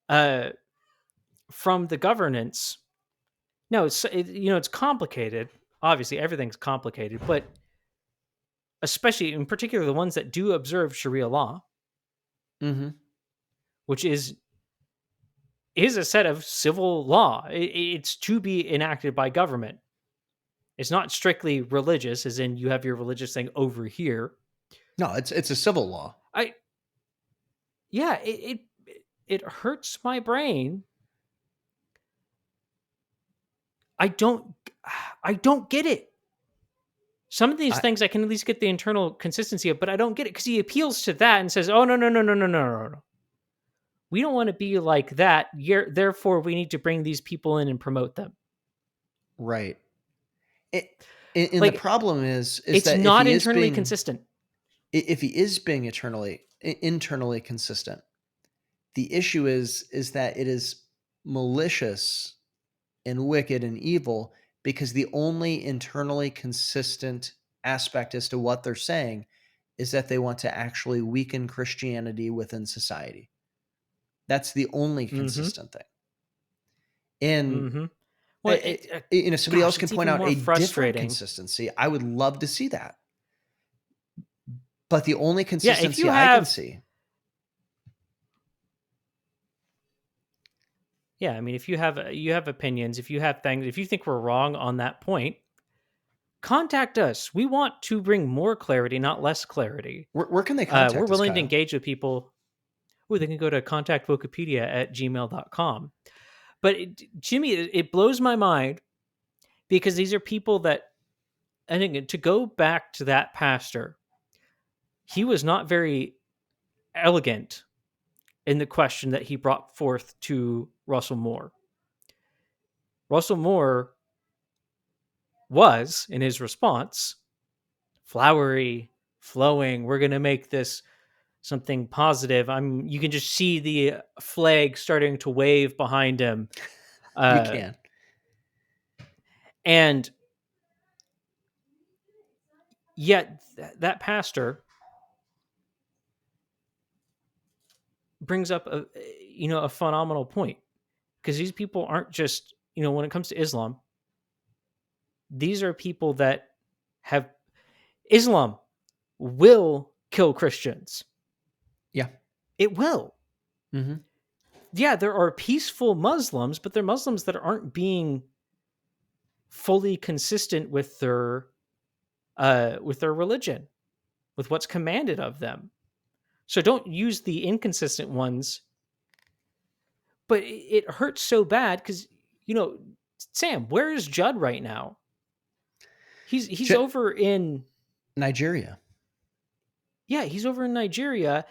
from the governance. No, it's complicated. Obviously, everything's complicated, but especially in particular the ones that do observe Sharia law, Mm-hmm. which is a set of civil law. It's to be enacted by government. It's not strictly religious, as in you have your religious thing over here. No, it's a civil law. It hurts my brain. I don't get it. Some of these things I can at least get the internal consistency of, but I don't get it because he appeals to that and says, "Oh no. We don't want to be like that. Therefore, we need to bring these people in and promote them." Right. And the problem is it's that not internally consistent. If he is being internally consistent, the issue is that it is malicious and wicked and evil, because the only internally consistent aspect as to what they're saying is that they want to actually weaken Christianity within society. That's the only consistent thing. And Well, somebody else can point out a different frustrating consistency. I would love to see that. But the only consistency I can see. Yeah, I mean, if you have opinions, if you have things, if you think we're wrong on that point, contact us. We want to bring more clarity, not less clarity. Where can they contact us? We're willing Kyle? to engage with people. Ooh, they can go to contactwokepedia@gmail.com. But Jimmy, it blows my mind because these are people that, I think, to go back to that pastor, he was not very elegant in the question that he brought forth to Russell Moore. Russell Moore was, in his response, flowery, flowing. We're going to make this something positive. You can just see the flag starting to wave behind him. You can. And yet that pastor brings up a phenomenal point, because these people aren't just, when it comes to Islam, these are people that have Islam will kill Christians. Yeah. It will. Mm-hmm. Yeah, there are peaceful Muslims, but they're Muslims that aren't being fully consistent with their religion, with what's commanded of them. So don't use the inconsistent ones. But it hurts so bad because, Sam, where is Judd right now? He's over in Nigeria. Yeah, he's over in Nigeria.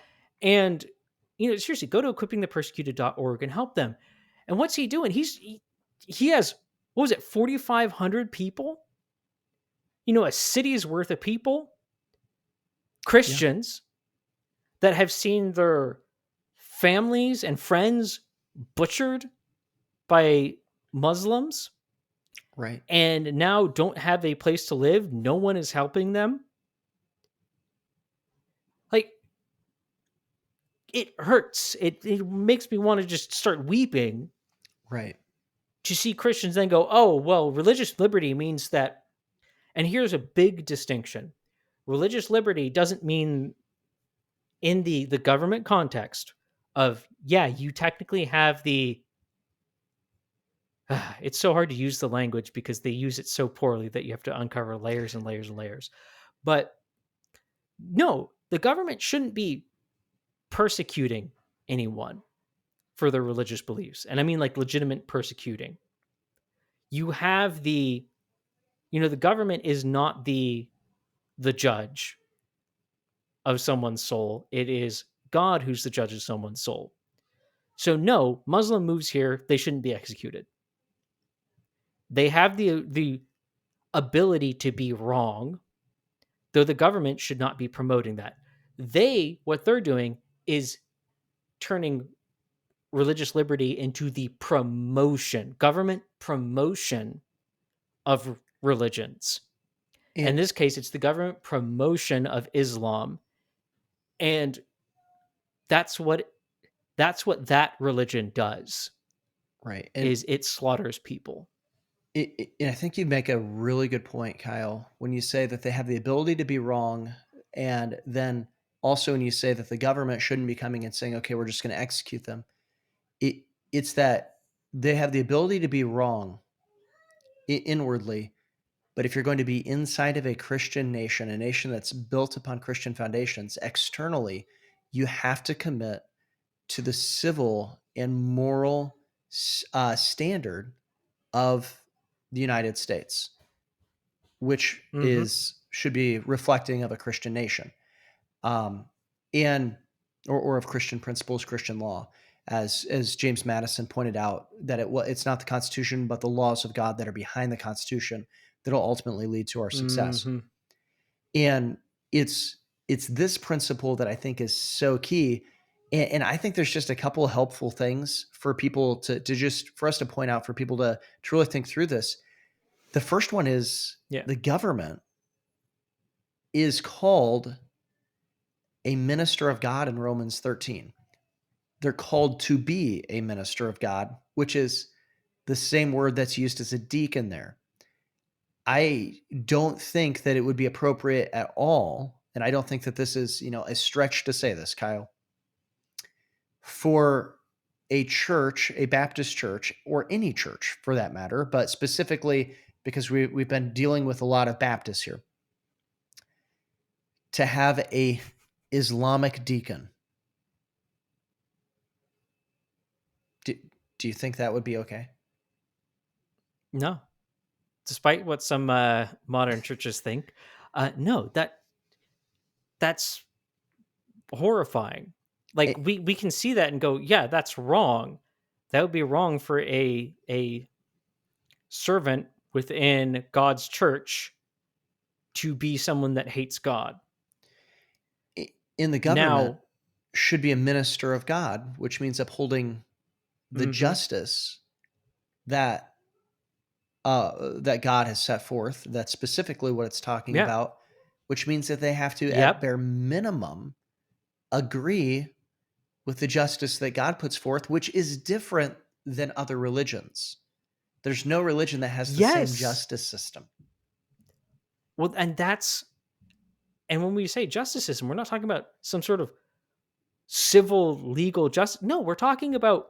And, seriously, go to equippingthepersecuted.org and help them. And what's he doing? He has, what was it, 4,500 people? A city's worth of people, Christians, that have seen their families and friends butchered by Muslims. Right. And now don't have a place to live. No one is helping them. Like, it hurts. It makes me want to just start weeping. Right. To see Christians then go, oh, well, religious liberty means that. And here's a big distinction. religious liberty doesn't mean in the government context of, yeah, you technically have the it's so hard to use the language because they use it so poorly that you have to uncover layers and layers and layers. But no, the government shouldn't be persecuting anyone for their religious beliefs. And I mean like legitimate persecuting. You have the the government is not the judge of someone's soul. It is God who's the judge of someone's soul. So no, Muslim moves here, they shouldn't be executed. They have the ability to be wrong, though the government should not be promoting that. What they're doing is turning religious liberty into the government promotion of religions. In this case, it's the government promotion of Islam. And that's what that religion does. Right. Is it slaughters people. I think you make a really good point, Kyle, when you say that they have the ability to be wrong, and then also when you say that the government shouldn't be coming and saying, okay, we're just going to execute them. It's that they have the ability to be wrong inwardly, but if you're going to be inside of a Christian nation, a nation that's built upon Christian foundations, externally, you have to commit to the civil and moral standard of the United States, which should be reflecting of a Christian nation, and or of Christian principles, Christian law, as James Madison pointed out, that it's not the Constitution but the laws of God that are behind the Constitution that'll ultimately lead to our success. And it's this principle that I think is so key. And I think there's just a couple of helpful things for people for us to point out, for people to really think through this. The first one is the government is called a minister of God in Romans 13. They're called to be a minister of God, which is the same word that's used as a deacon there. I don't think that it would be appropriate at all, and I don't think that this is, a stretch to say this, Kyle, for a church, a Baptist church, or any church for that matter, but specifically because we've been dealing with a lot of Baptists here, to have a Islamic deacon. Do you think that would be okay? No. Despite what some modern churches think, no, that's horrifying. Like we can see that and go, yeah, that's wrong. That would be wrong for a servant within God's church to be someone that hates God. In the government should be a minister of God, which means upholding the justice that God has set forth. That's specifically what it's talking about, which means that they have to, at bare minimum, agree with the justice that God puts forth, which is different than other religions. There's no religion that has the same justice system. Well, and when we say justice system, we're not talking about some sort of civil legal justice. No, we're talking about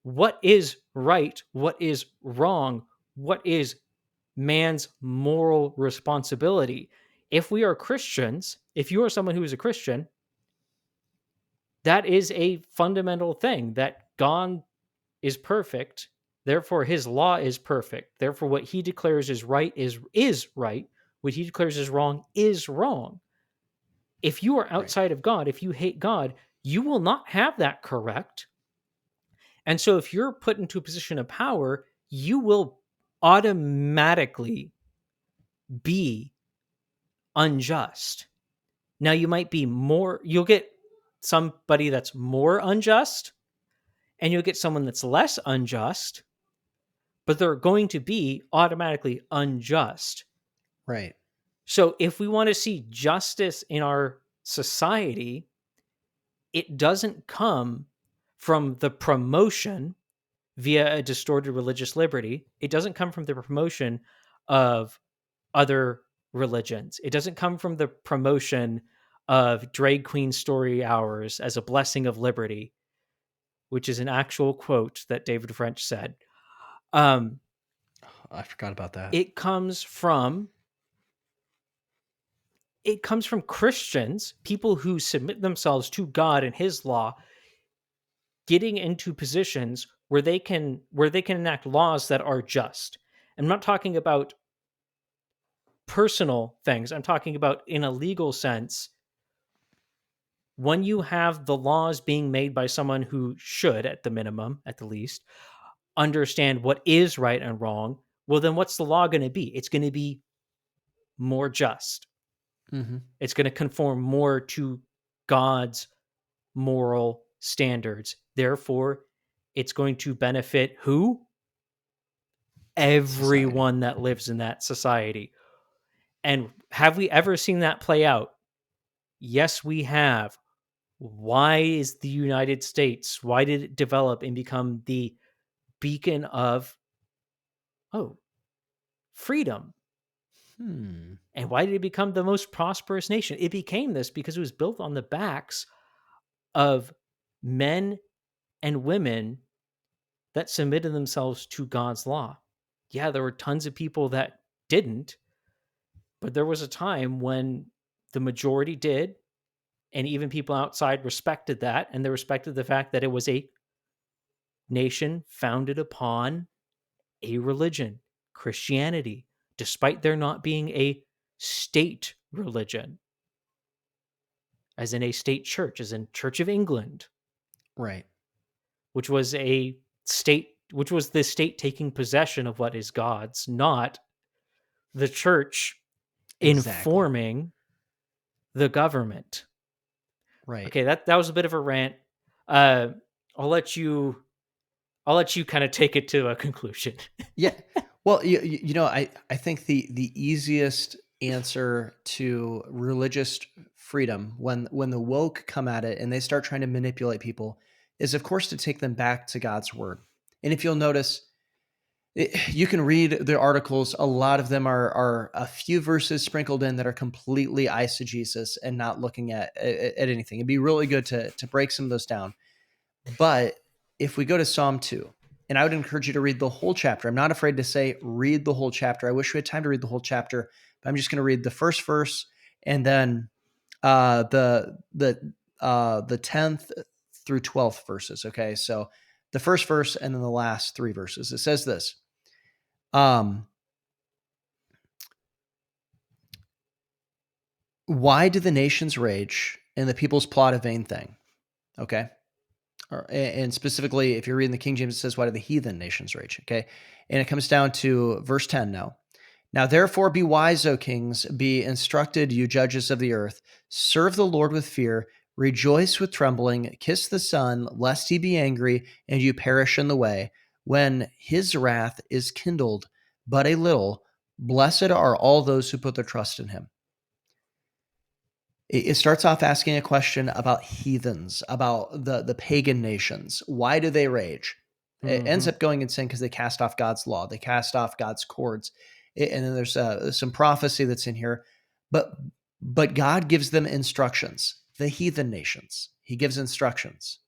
what is right, what is wrong, what is man's moral responsibility. If we are Christians, if you are someone who is a Christian, that is a fundamental thing, that God is perfect, therefore his law is perfect. Therefore what he declares is right is right. What he declares is wrong is wrong. If you are outside of God, if you hate God, you will not have that correct. And so if you're put into a position of power, you will automatically be unjust. Now you'll get somebody that's more unjust, and you'll get someone that's less unjust, but they're going to be automatically unjust. Right. So if we want to see justice in our society, it doesn't come from the promotion via a distorted religious liberty. It doesn't come from the promotion of other religions. It doesn't come from the promotion of drag queen story hours as a blessing of liberty, which is an actual quote that David French said. I forgot about that. It comes from Christians, people who submit themselves to God and his law, getting into positions where they can enact laws that are just. I'm not talking about personal things. I'm talking about in a legal sense. When you have the laws being made by someone who should, at the minimum, at the least, understand what is right and wrong, well, then what's the law going to be? It's going to be more just. Mm-hmm. It's going to conform more to God's moral standards. Therefore, it's going to benefit who? Everyone that lives in that society. And have we ever seen that play out? Yes, we have. Why is the United States, why did it develop and become the beacon of, freedom? And why did it become the most prosperous nation? It became this because it was built on the backs of men and women that submitted themselves to God's law. Yeah, there were tons of people that didn't, but there was a time when the majority did, and even people outside respected that, and they respected the fact that it was a nation founded upon a religion, Christianity, despite there not being a state religion, as in a state church, as in Church of England. Right. Which was the state taking possession of what is God's, not the church informing the government. Right. Okay, that was a bit of a rant. I'll let you kind of take it to a conclusion. Yeah. Well, I think the easiest answer to religious freedom when the woke come at it and they start trying to manipulate people is, of course, to take them back to God's word. And if you'll notice, you can read the articles. A lot of them are a few verses sprinkled in that are completely eisegesis and not looking at anything. It'd be really good to break some of those down. But if we go to Psalm 2, and I would encourage you to read the whole chapter. I'm not afraid to say read the whole chapter. I wish we had time to read the whole chapter, but I'm just going to read the first verse and then the 10th through 12th verses. Okay, so the first verse and then the last 3 verses. It says this. Why do the nations rage and the peoples plot a vain thing? Okay. And specifically, if you're reading the King James, it says, why do the heathen nations rage? Okay. And it comes down to verse 10 now. Now, therefore, be wise, O kings, be instructed, you judges of the earth. Serve the Lord with fear, rejoice with trembling, kiss the Son, lest he be angry and you perish in the way, when his wrath is kindled but a little. Blessed are all those who put their trust in him. It starts off asking a question about heathens, about the pagan nations. Why do they rage? It ends up going insane because they cast off God's law. They cast off God's cords. And then there's some prophecy that's in here. But God gives them instructions. The heathen nations, he gives instructions.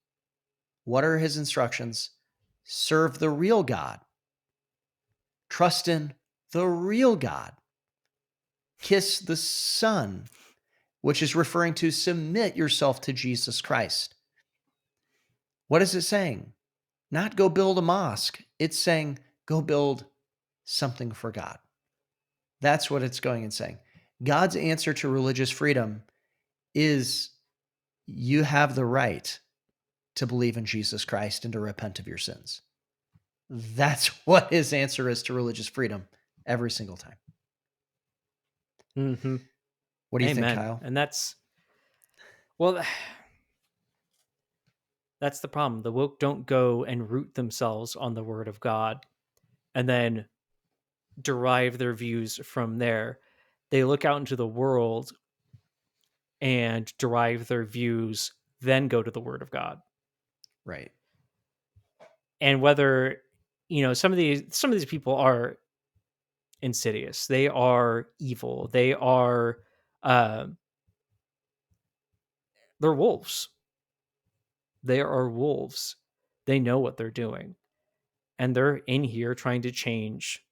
What are his instructions? Serve the real God. Trust in the real God. Kiss the Son, which is referring to submit yourself to Jesus Christ. What is it saying? Not go build a mosque. It's saying go build something for God. That's what it's going and saying. God's answer to religious freedom is you have the right to believe in Jesus Christ and to repent of your sins. That's what his answer is to religious freedom every single time. What do you think, Kyle? And that's the problem. The woke don't go and root themselves on the word of God and then derive their views from there. They look out into the world and derive their views, then go to the word of God. Right. And whether, some of these people are insidious. They are evil. They're wolves. They are wolves. They know what they're doing. And they're in here trying to change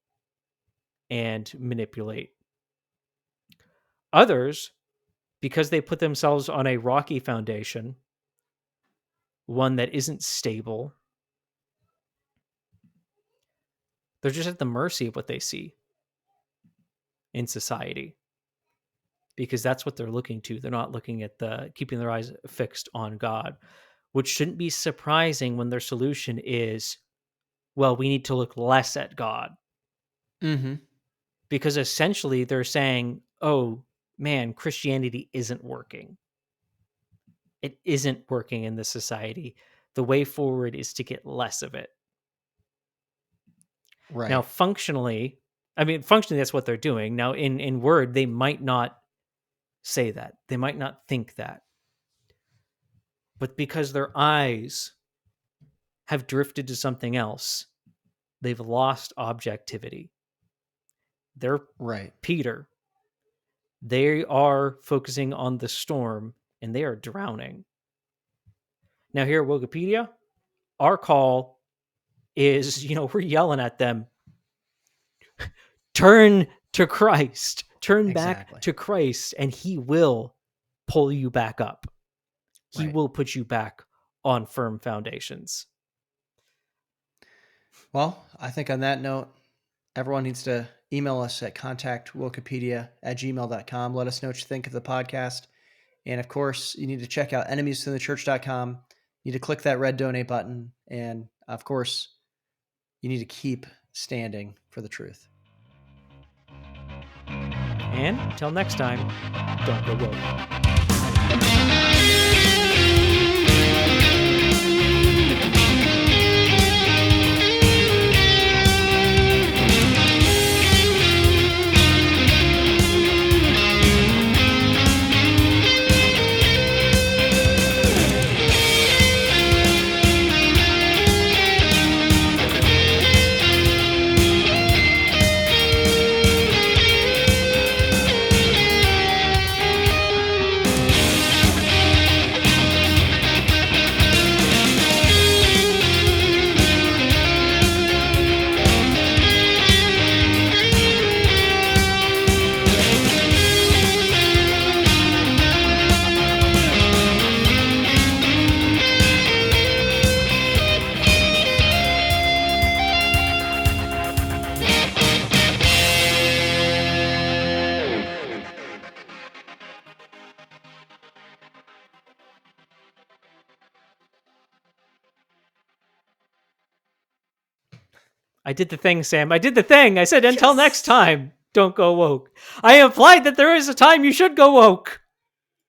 and manipulate. Others, because they put themselves on a rocky foundation, one that isn't stable, they're just at the mercy of what they see in society. Because that's what they're looking to. They're not looking at keeping their eyes fixed on God, which shouldn't be surprising when their solution is, well, we need to look less at God. Mm-hmm. Because essentially they're saying, oh man, Christianity isn't working. It isn't working in this society. The way forward is to get less of it. Right. Now, functionally, that's what they're doing. Now, in word, they might not say that. They might not think that. But because their eyes have drifted to something else, they've lost objectivity. They're right. Peter. They are focusing on the storm and they are drowning. Now, here at Wokepedia, our call is, we're yelling at them. Turn to Christ. Turn back to Christ, and he will pull you back up. He will put you back on firm foundations. Well, I think on that note, everyone needs to email us at contactwokepedia@gmail.com. Let us know what you think of the podcast. And of course, you need to check out enemieswithinthechurch.com. You need to click that red donate button. And of course, you need to keep standing for the truth. And until next time, don't go woke. I did the thing, Sam. I did the thing. I said, until next time, don't go woke. I implied that there is a time you should go woke.